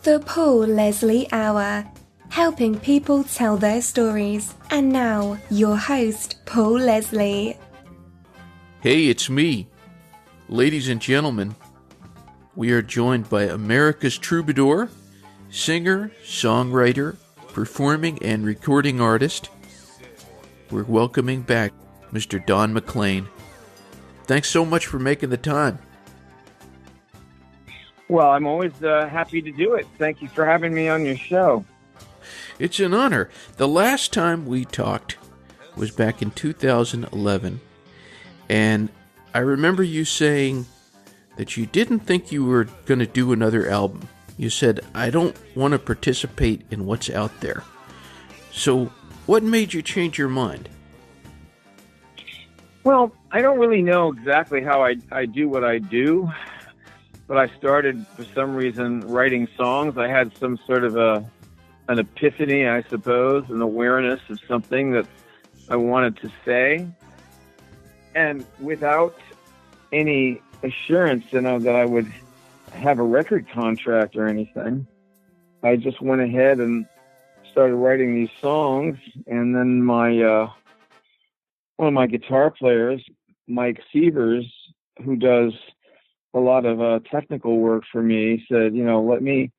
The Paul Leslie Hour, helping people tell their stories. And now, your host, Paul Leslie. Hey, it's me. Ladies and gentlemen, we are joined by America's troubadour, singer, songwriter, performing and recording artist. We're welcoming back Mr. Don McLean. Thanks so much for making the time. Well, I'm always happy to do it. Thank you for having me on your show. It's an honor. The last time we talked was back in 2011, and I remember you saying that you didn't think you were going to do another album. You said, I don't want to participate in what's out there. So what made you change your mind? Well, I don't really know exactly how I do what I do, but I started, for some reason, writing songs. I had some sort of an epiphany, I suppose, an awareness of something that I wanted to say. And without any assurance, that I would have a record contract or anything, I just went ahead and started writing these songs. And then my one of my guitar players, Mike Sievers, who does a lot of technical work for me, said, let me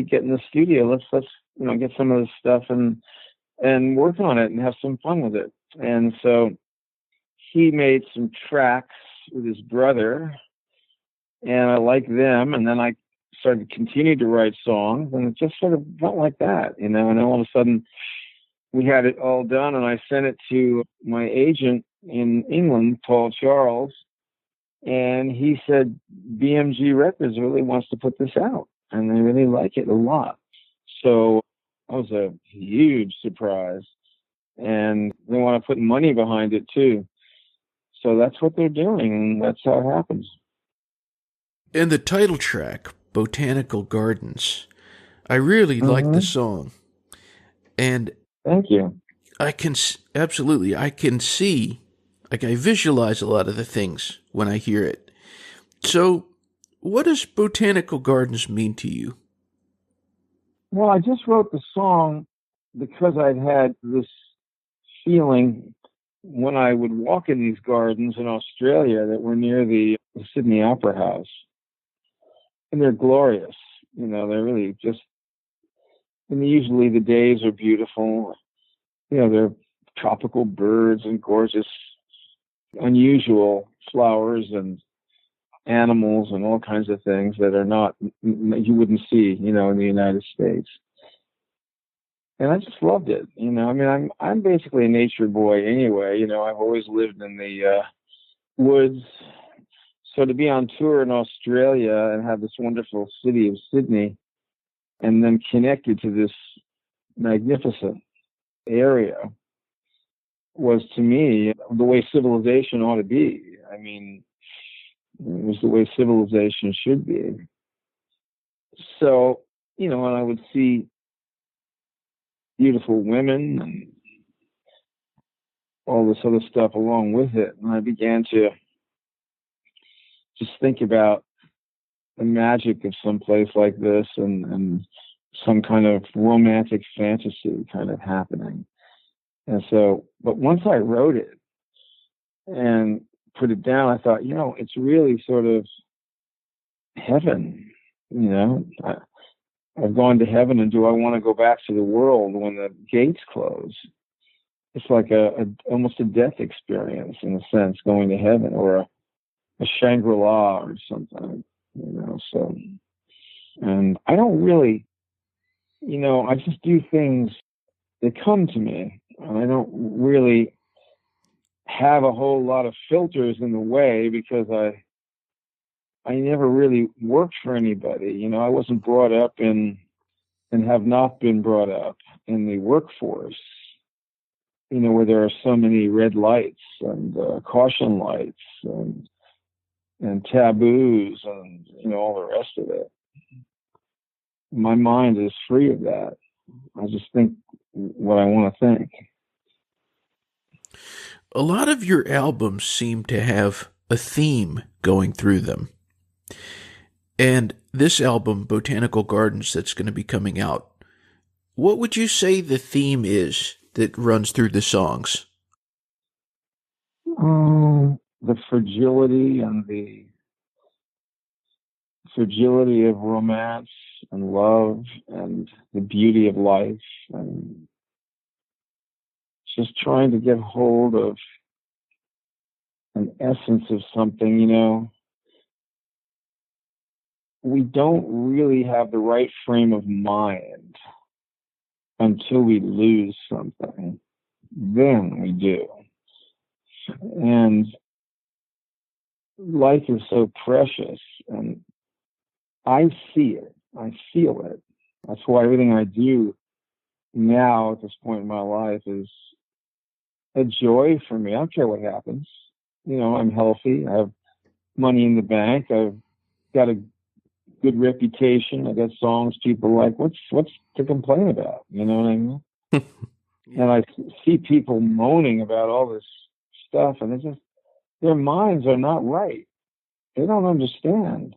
get in the studio. Let's get some of this stuff and work on it and have some fun with it. And so he made some tracks with his brother, and I liked them. And then I started to continue to write songs, and it just sort of felt like that, and then all of a sudden we had it all done, and I sent it to my agent in England, Paul Charles, and he said, BMG Records really wants to put this out, and they really like it a lot. So that was a huge surprise, and they want to put money behind it too. So that's what they're doing, and that's how it happens. And the title track, Botanical Gardens, I really like the song. And thank you. I can see, I visualize a lot of the things when I hear it. So what does Botanical Gardens mean to you? Well, I just wrote the song because I'd had this feeling when I would walk in these gardens in Australia that were near the Sydney Opera House. And they're glorious. They're really just, and usually the days are beautiful. They're tropical birds and gorgeous, unusual flowers and animals and all kinds of things that are not, you wouldn't see, in the United States. And I just loved it. I'm basically a nature boy anyway. I've always lived in the woods. So to be on tour in Australia and have this wonderful city of Sydney and then connected to this magnificent area was, to me, the way civilization ought to be. It was the way civilization should be. So, and I would see beautiful women and all this other stuff along with it. And I began to just think about the magic of some place like this and some kind of romantic fantasy kind of happening. And so, but once I wrote it and put it down, I thought, it's really sort of heaven. I've gone to heaven, and do I want to go back to the world when the gates close? It's like almost a death experience in a sense, going to heaven, or a Shangri-La or something, so, and I don't really, I just do things that come to me, and I don't really have a whole lot of filters in the way because I never really worked for anybody. I wasn't brought up and have not been brought up in the workforce, where there are so many red lights and caution lights and taboos and all the rest of it. My mind is free of that. I just think what I want to think. A lot of your albums seem to have a theme going through them. And this album, Botanical Gardens, that's going to be coming out, what would you say the theme is that runs through the songs? The fragility and the fragility of romance and love and the beauty of life, and just trying to get hold of an essence of something. We don't really have the right frame of mind until we lose something. Then we do. And life is so precious, and I see it. I feel it. That's why everything I do now at this point in my life is a joy for me. I don't care what happens. I'm healthy. I have money in the bank. I've got a good reputation. I got songs people like. What's to complain about? You know what I mean? Yeah. And I see people moaning about all this stuff, and their minds are not right. They don't understand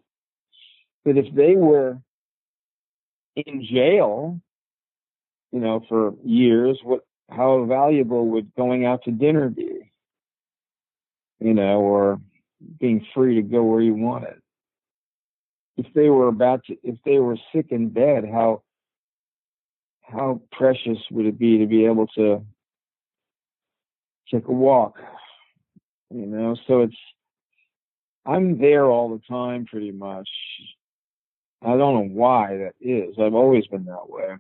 that if they were in jail, for years, how valuable would going out to dinner be? Or being free to go where you wanted. If they were sick in bed, how precious would it be to be able to take a walk? So I'm there all the time pretty much. I don't know why that is. I've always been that way.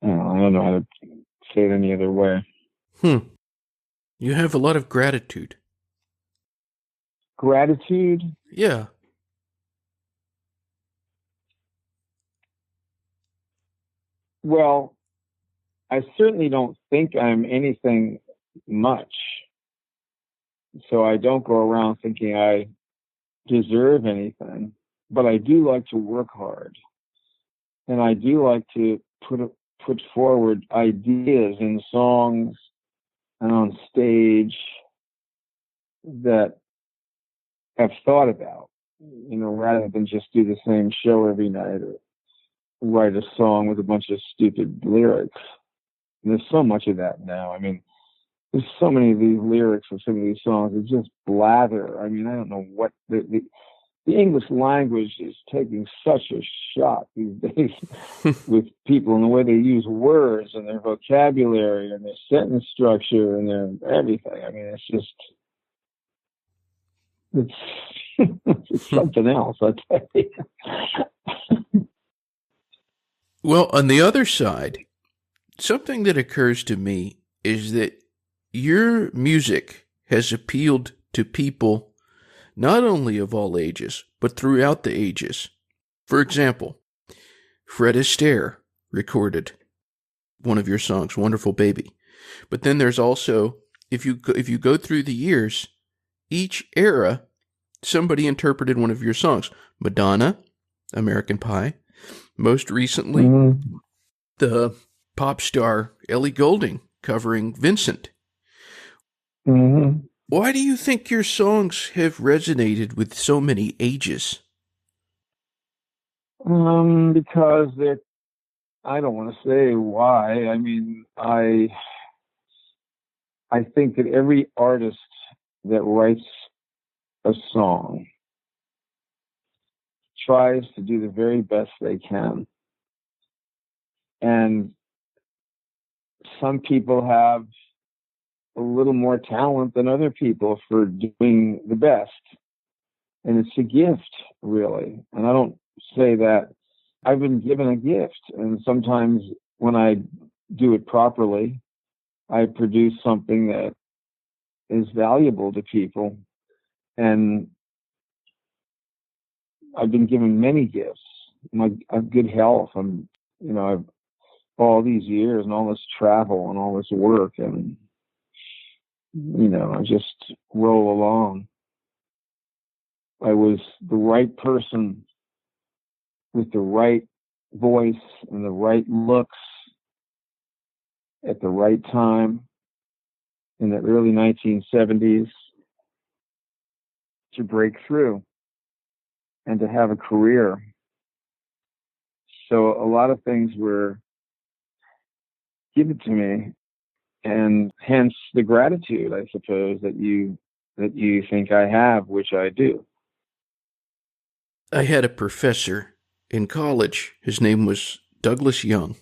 I don't know how to say it any other way. You have a lot of gratitude. Gratitude? Yeah. Well, I certainly don't think I'm anything much. So I don't go around thinking I deserve anything. But I do like to work hard. And I do like to put forward ideas in songs and on stage that I've thought about, rather than just do the same show every night or write a song with a bunch of stupid lyrics. And there's so much of that now. I mean, there's so many of these lyrics of some of these songs that just blather. I mean, I don't know what the English language is taking such a shot these days with people and the way they use words and their vocabulary and their sentence structure and their everything. I mean, it's something else, I tell you. Well, on the other side, something that occurs to me is that your music has appealed to people not only of all ages, but throughout the ages. For example, Fred Astaire recorded one of your songs, Wonderful Baby. But then there's also, if you go through the years, each era, somebody interpreted one of your songs. Madonna, American Pie. Most recently, the pop star Ellie Goulding covering Vincent. Mm-hmm. Why do you think your songs have resonated with so many ages? Because I don't want to say why. I mean, I think that every artist that writes a song tries to do the very best they can. And some people have a little more talent than other people for doing the best. And it's a gift, really. And I don't say that. I've been given a gift. And sometimes when I do it properly, I produce something that is valuable to people. And I've been given many gifts. I have good health. I've all these years and all this travel and all this work, and I just roll along. I was the right person with the right voice and the right looks at the right time in the early 1970s to break through. and to have a career. So a lot of things were given to me, and hence the gratitude, I suppose, that you think I have, which I do. I had a professor in college. His name was Douglas Young.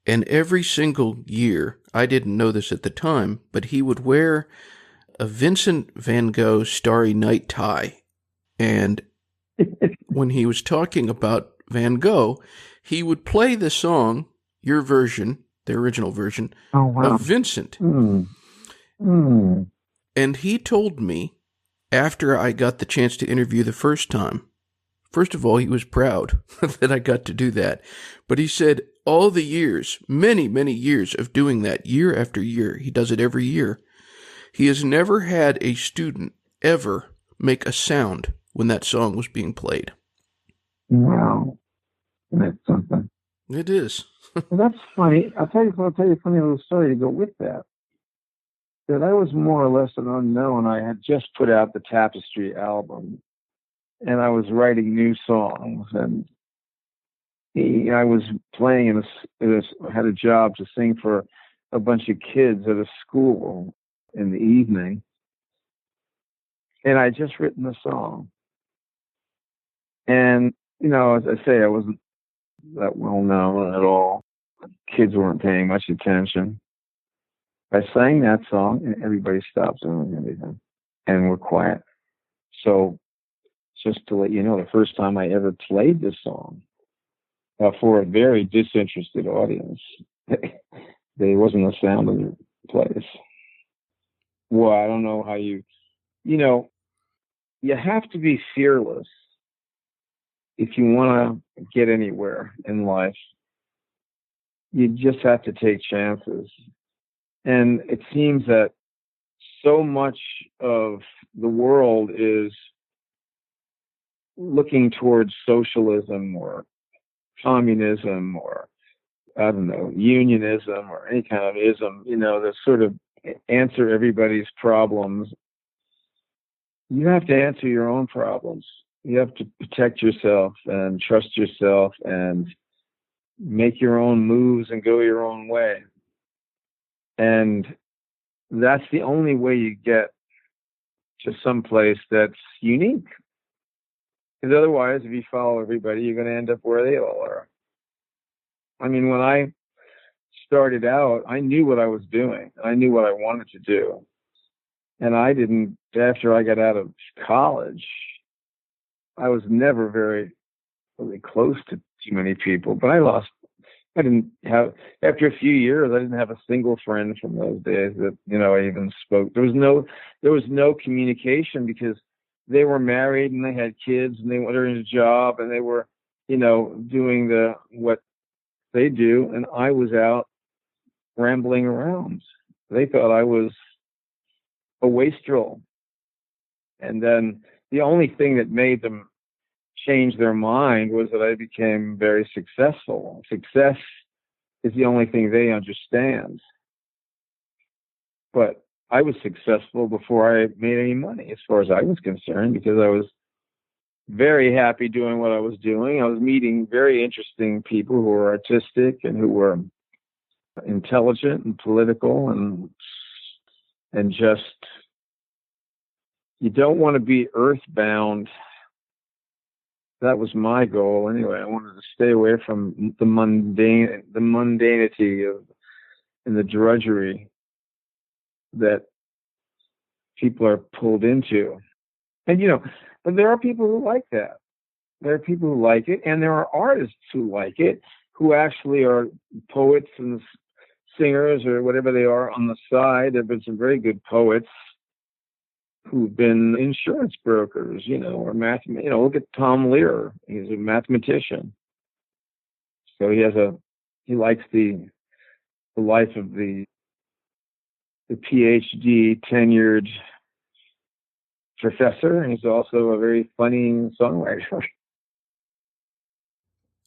And every single year, I didn't know this at the time, but he would wear a Vincent van Gogh Starry Night tie. And when he was talking about Van Gogh, he would play the song, your version, the original version, of Vincent. And he told me, after I got the chance to interview the first time, first of all, he was proud that I got to do that. But he said all the years, many, many years of doing that, year after year, he does it every year, he has never had a student ever make a sound when that song was being played. Wow. That's something. It is. Well, that's funny. I'll tell you a funny little story to go with that. That I was more or less an unknown. I had just put out the Tapestry album, and I was writing new songs, and I was playing had a job to sing for a bunch of kids at a school in the evening, and I had just written the song. And, as I say, I wasn't that well known at all. Kids weren't paying much attention. I sang that song, and everybody stopped doing everything, and we're quiet. So, just to let you know, the first time I ever played this song for a very disinterested audience, there wasn't a sound in the place. Well, I don't know how you have to be fearless if you want to get anywhere in life. You just have to take chances. And it seems that so much of the world is looking towards socialism or communism or, I don't know, unionism or any kind of ism, to sort of answer everybody's problems. You have to answer your own problems. You have to protect yourself and trust yourself and make your own moves and go your own way. And that's the only way you get to some place that's unique. Because otherwise, if you follow everybody, you're going to end up where they all are. I mean, when I started out, I knew what I was doing. I knew what I wanted to do. And I didn't, after I got out of college, I was never really close to too many people. But after a few years, I didn't have a single friend from those days that, I even spoke. There was no communication because they were married and they had kids and they were in a job and they were, doing what they do. And I was out rambling around. They thought I was a wastrel. And then the only thing that made them change their mind was that I became very successful. Success is the only thing they understand. But I was successful before I made any money, as far as I was concerned, because I was very happy doing what I was doing. I was meeting very interesting people who were artistic and who were intelligent and political and just, you don't want to be earthbound. That was my goal anyway. I wanted to stay away from the mundanity of and the drudgery that people are pulled into. And but there are people who like that. There are people who like it, and there are artists who like it, who actually are poets and singers or whatever they are on the side. There have been some very good poets who've been insurance brokers, or look at Tom Lear. He's a mathematician. So he likes the life of the PhD tenured professor, and he's also a very funny songwriter.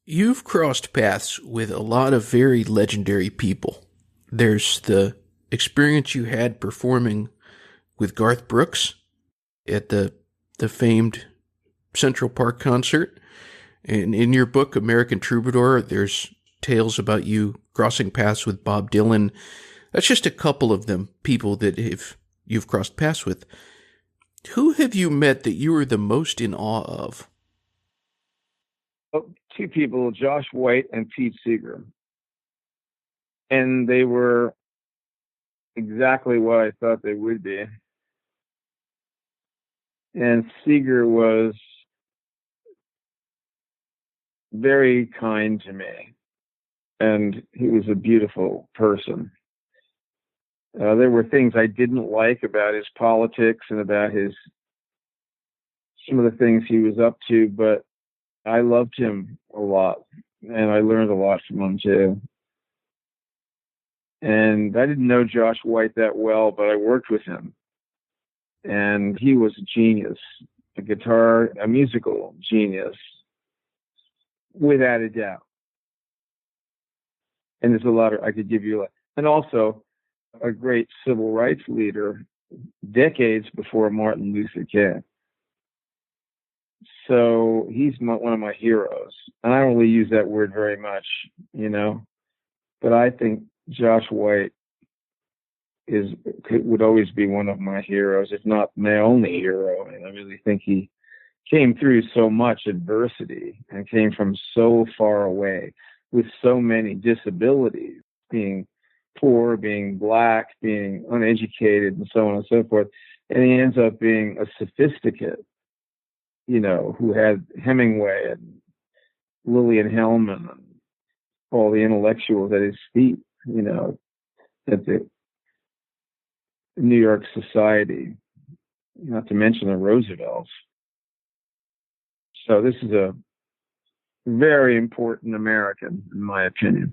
You've crossed paths with a lot of very legendary people. There's the experience you had performing with Garth Brooks at the famed Central Park concert. And in your book, American Troubadour, there's tales about you crossing paths with Bob Dylan. That's just a couple of them, people that you've crossed paths with. Who have you met that you were the most in awe of? Oh, two people, Josh White and Pete Seeger. And they were exactly what I thought they would be. And Seeger was very kind to me, and he was a beautiful person. There were things I didn't like about his politics and about some of the things he was up to, but I loved him a lot, and I learned a lot from him too. And I didn't know Josh White that well, but I worked with him, and he was a genius, a musical genius, without a doubt. And there's a lot I could give you, and also a great civil rights leader decades before Martin Luther King. So he's one of my heroes. And I don't really use that word very much, but I think Josh White would always be one of my heroes, if not my only hero. And I really think he came through so much adversity and came from so far away with so many disabilities, being poor, being black, being uneducated, and so on and so forth. And he ends up being a sophisticate, who had Hemingway and Lillian Hellman and all the intellectuals at his feet, at the New York Society, not to mention the Roosevelts. So this is a very important American, in my opinion.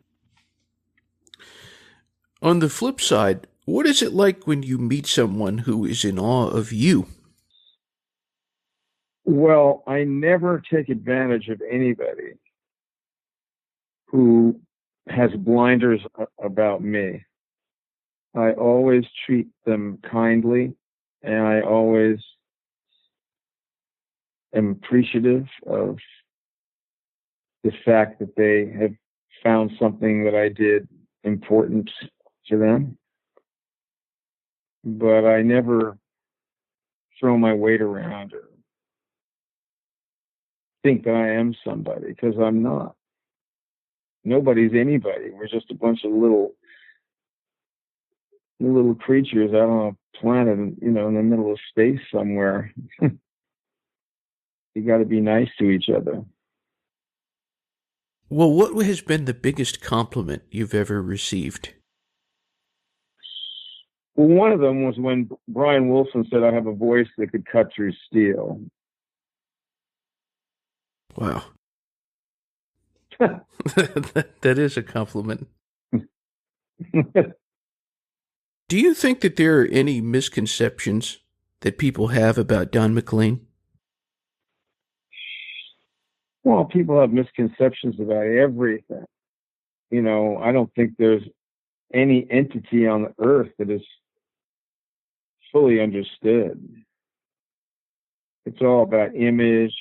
On the flip side, what is it like when you meet someone who is in awe of you? Well, I never take advantage of anybody who has blinders about me. I always treat them kindly, and I always am appreciative of the fact that they have found something that I did important to them. But I never throw my weight around or think that I am somebody, because I'm not. Nobody's anybody. We're just a bunch of little creatures out on a planet, in the middle of space somewhere. You got to be nice to each other. Well, what has been the biggest compliment you've ever received? Well, one of them was when Brian Wilson said I have a voice that could cut through steel. Wow. That is a compliment. Do you think that there are any misconceptions that people have about Don McLean? Well, people have misconceptions about everything. I don't think there's any entity on the earth that is fully understood. It's all about image,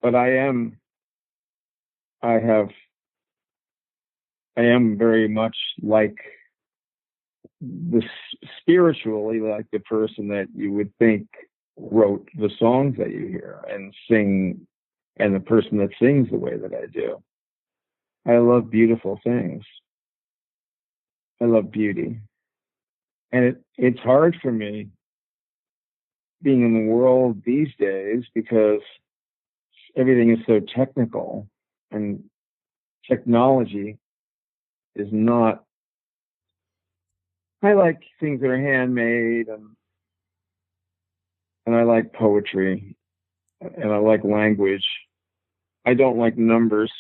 but I am very much like spiritually like the person that you would think wrote the songs that you hear and sing, and the person that sings the way that I do. I love beautiful things. I love beauty. And it's hard for me being in the world these days because everything is so technical, and technology is not. I like things that are handmade, and I like poetry, and I like language. I don't like numbers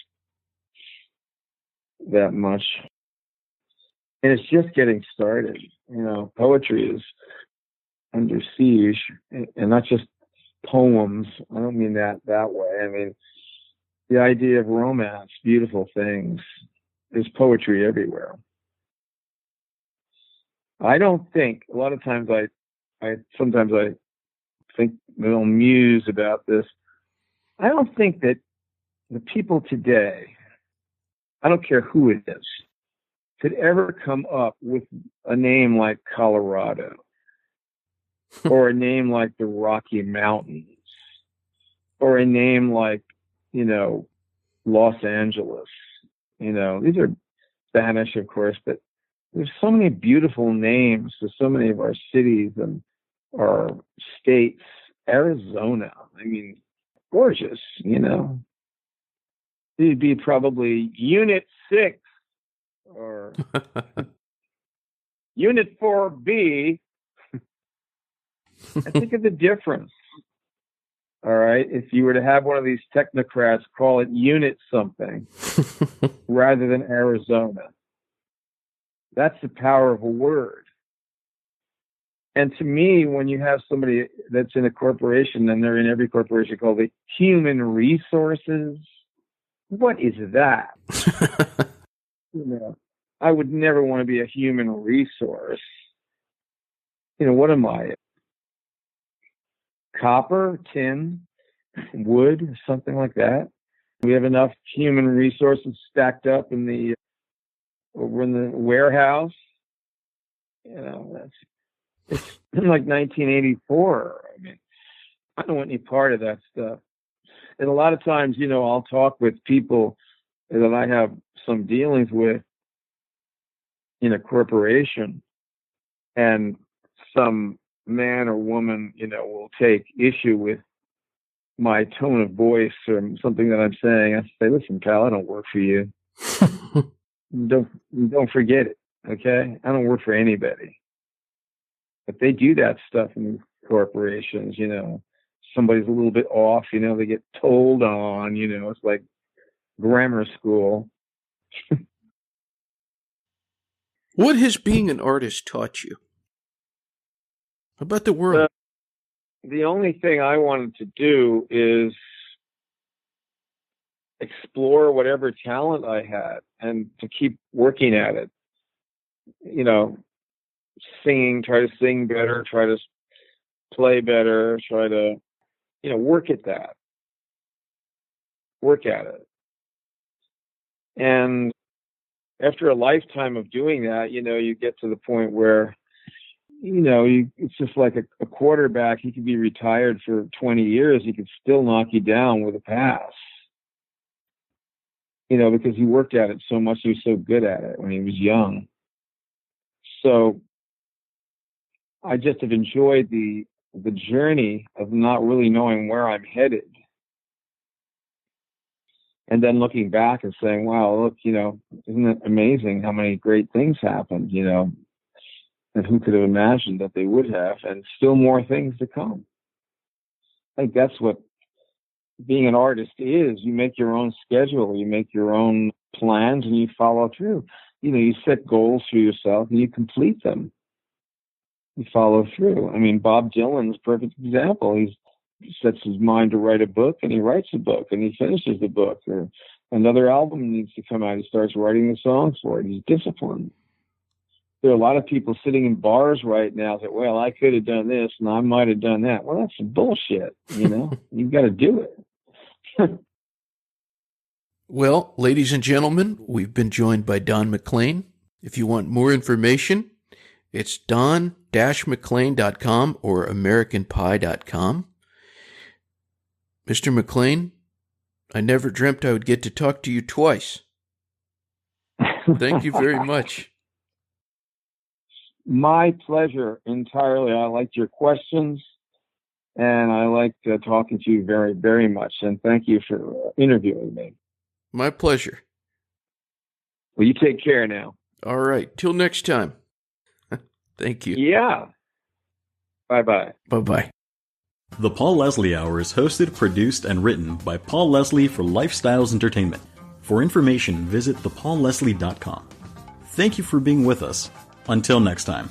that much. And it's just getting started. Poetry is under siege, and not just poems. I don't mean that way. I mean the idea of romance, beautiful things. There's poetry everywhere. I don't think, a lot of times sometimes I think, will muse about this. I don't think that the people today, I don't care who it is, could ever come up with a name like Colorado or a name like the Rocky Mountains or a name like, Los Angeles. These are Spanish, of course, but there's so many beautiful names for so many of our cities and our states. Arizona, gorgeous, It'd be probably Unit 6 or Unit 4B. I think of the difference. All right. If you were to have one of these technocrats call it Unit something rather than Arizona, that's the power of a word. And to me, when you have somebody that's in a corporation, and they're in every corporation, called the human resources, what is that? I would never want to be a human resource. What am I? Copper, tin, wood, something like that. We have enough human resources stacked up over in the warehouse. It's like 1984. I don't want any part of that stuff. And a lot of times, I'll talk with people that I have some dealings with in a corporation, and some man or woman, will take issue with my tone of voice or something that I'm saying. I say, listen, pal, I don't work for you. Don't forget it. Okay. I don't work for anybody, but they do that stuff in corporations. Somebody's a little bit off, they get told on, it's like grammar school. What has being an artist taught you about the world? The only thing I wanted to do is explore whatever talent I had and to keep working at it. Singing, try to sing better, try to play better, try to, work at that. Work at it. And after a lifetime of doing that, you get to the point where, it's just like a quarterback. He could be retired for 20 years. He could still knock you down with a pass, because he worked at it so much. He was so good at it when he was young. So I just have enjoyed the journey of not really knowing where I'm headed. And then looking back and saying, wow, look, isn't it amazing how many great things happened, and who could have imagined that they would have, and still more things to come. I think that's what being an artist is. You make your own schedule, you make your own plans, and you follow through. You set goals for yourself and you complete them. You follow through. Bob Dylan's a perfect example. He sets his mind to write a book, and he writes a book, and he finishes the book. Or another album needs to come out, he starts writing the songs for it. He's disciplined. There are a lot of people sitting in bars right now that, well, I could have done this and I might have done that. Well, that's bullshit. You've got to do it. Well, ladies and gentlemen, we've been joined by Don McLean. If you want more information, it's don-mclean.com or americanpie.com. Mr. McLean, I never dreamt I would get to talk to you twice. Thank you very much. My pleasure entirely. I liked your questions, and I liked talking to you very, very much. And thank you for interviewing me. My pleasure. Well, you take care now. All right. Till next time. Thank you. Yeah. Bye-bye. Bye-bye. The Paul Leslie Hour is hosted, produced, and written by Paul Leslie for Lifestyles Entertainment. For information, visit thepaulleslie.com. Thank you for being with us. Until next time.